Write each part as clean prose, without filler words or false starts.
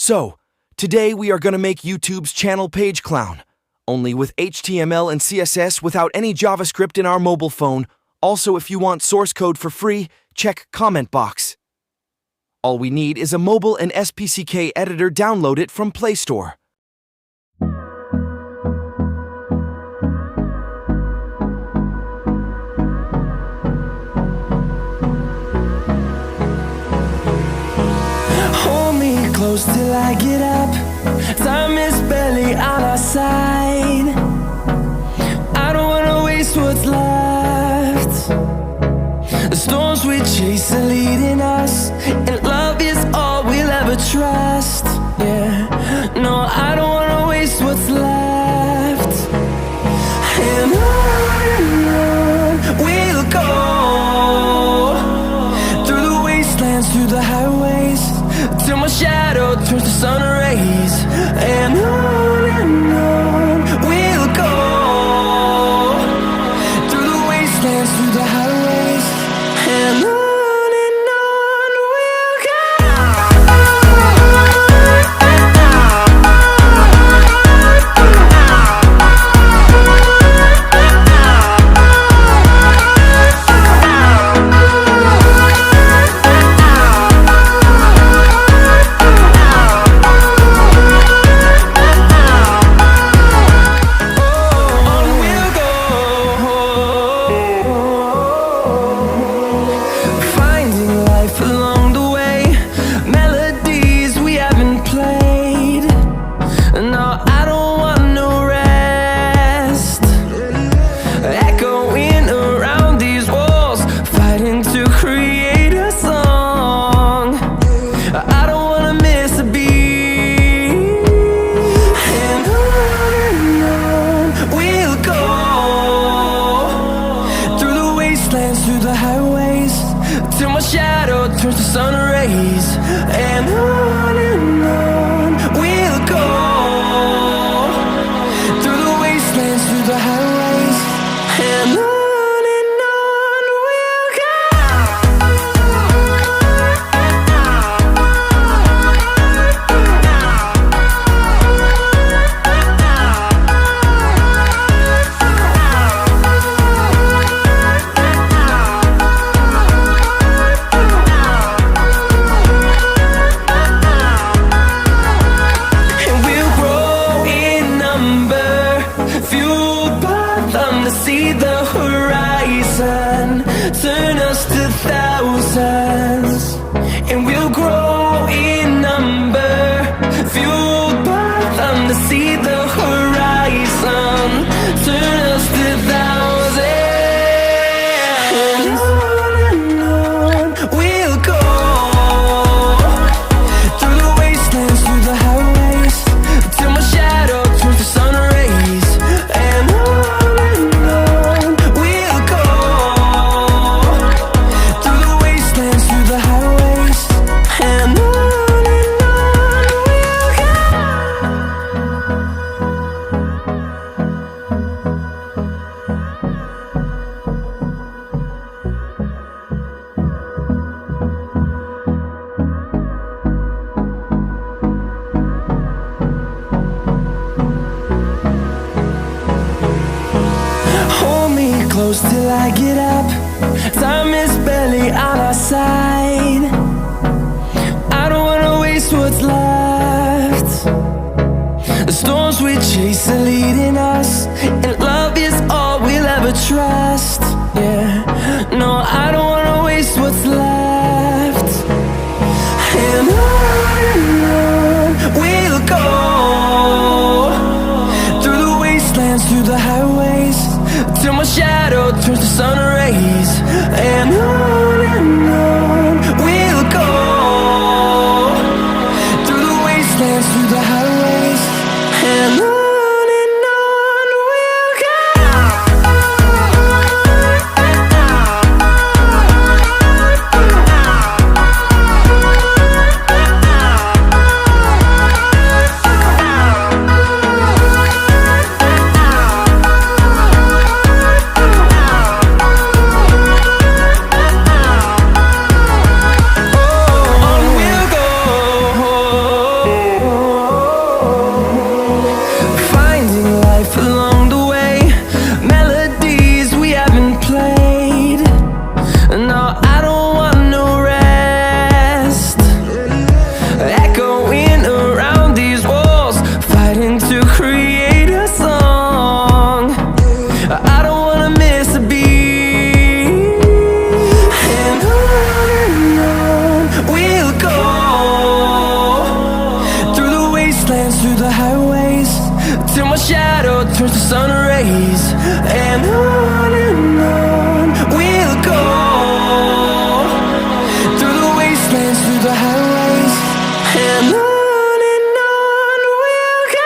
So, today we are going to make YouTube's channel page clown, only with HTML and CSS without any JavaScript in our mobile phone. Also, if you want source code for free, check comment box. All we need is a mobile and SPCK editor. Download it from Play Store. Close till I get up. Time is barely on our side. I don't wanna waste what's left. The storms we chase are leading us, and love is all we'll ever trust. Yeah, no, I don't wanna waste what's left. And on we'll go, through the wastelands, through the highways, till my shadow turns to sun rays. And on we'll go, through the wastelands, through the highways, and on we'll go. Through the highways, till my shadow turns to sun rays. And on we'll go, through the wastelands, through the highways, and on we'll go. See the horizon turn us to thousands, and we'll grow in number, fueled by them. To see the horizon turn us to thousands, and on we'll go, through the wastelands, through the highways, till my shadow turns to sun rays. And close till I get up. Time is barely on our side. I don't wanna waste what's left. The storms we chase are leading us, and love is all we'll ever trust. Yeah, no, I don't wanna waste what's left. And on we'll go, through the wastelands, through the highways, till my shadow turns to sun rays. And on we'll go, through the wastelands, through the highways, and on. and on we'll go, through the wastelands, through the highways, and on we'll go.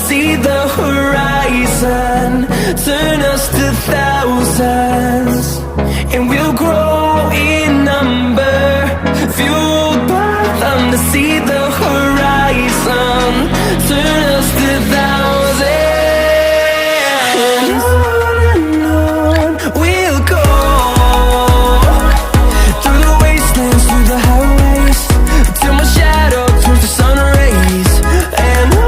See the horizon turn us to thousands, and we'll grow in number, fueled by them to see the horizon turn us to thousands, and on we'll go, through the wastelands, through the highways, till my shadow turns to sun rays, and on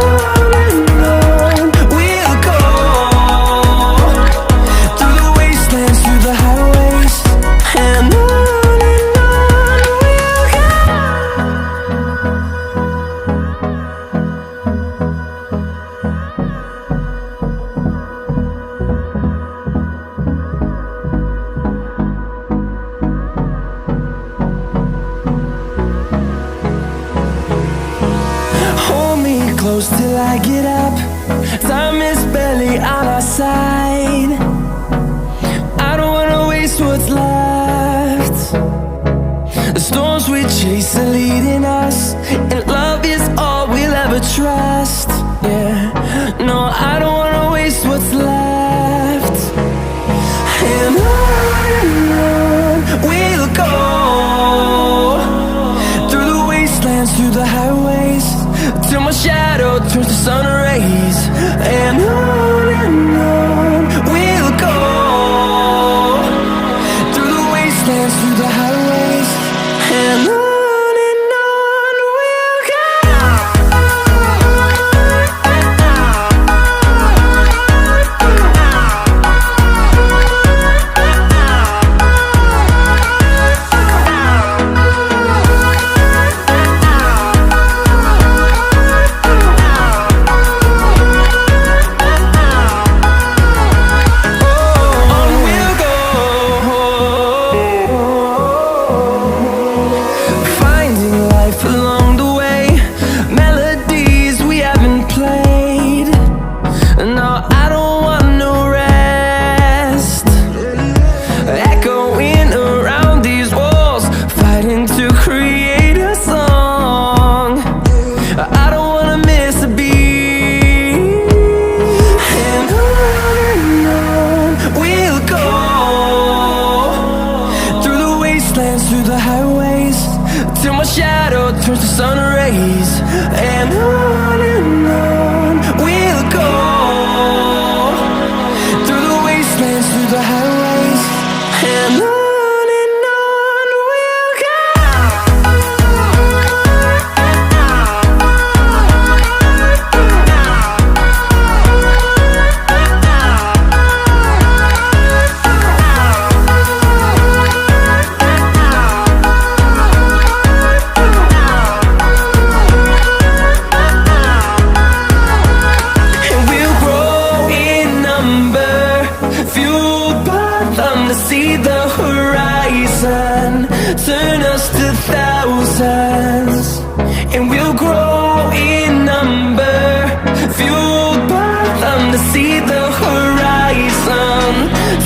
close till I get up. Time is barely on our side. I don't wanna waste what's left. The storms we chase are leading us, and love is all we'll ever trust. Yeah, no, I don't wanna waste what's left. And on we'll go, through the wastelands, through the highways, till my shadow turns to sun rays, and on we'll go, through the wastelands, through the highways, and on. Through the highways, till my shadow turns to sun rays, and on we'll go, through the wastelands, through the highways, and on. See the horizon turn us to thousands, and we'll grow in number, fueled by them to see the horizon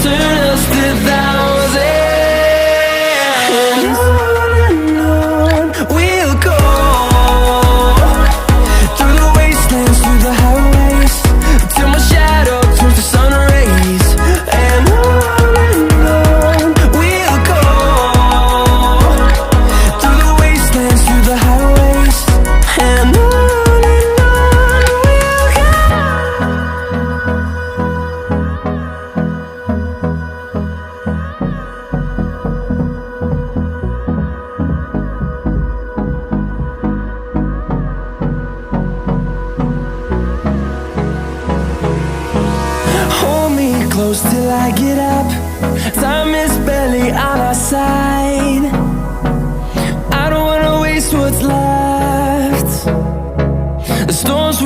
turn us to thousands, and on we'll go, through the wastelands, through the highways, till my shadow turns to sun rays, and on. Close till I get up. Time is barely on our side.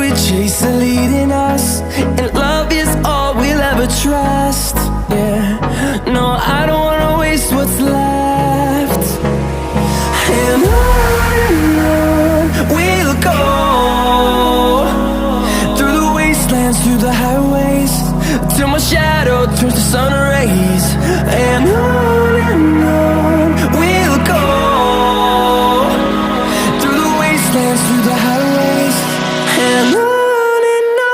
we chase are leading us, and love is all we'll ever trust. Yeah, no, I don't wanna waste what's left. And on we'll go, through the wastelands, through the highways, till my shadow turns to sun rays. And on we'll go, through the wastelands, through the highways, and on we'll go.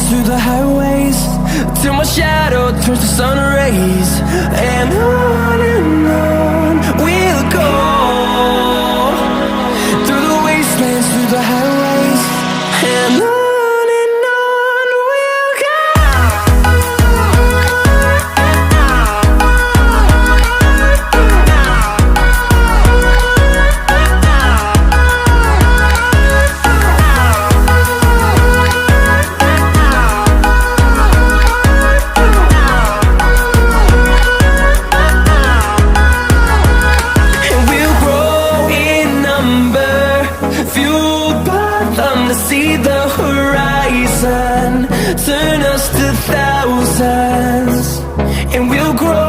Through the highways, till my shadow turns to sun rays. And on we'll go, through the wastelands, through the highways, and on we'll go. See the horizon, turn us to thousands, and we'll grow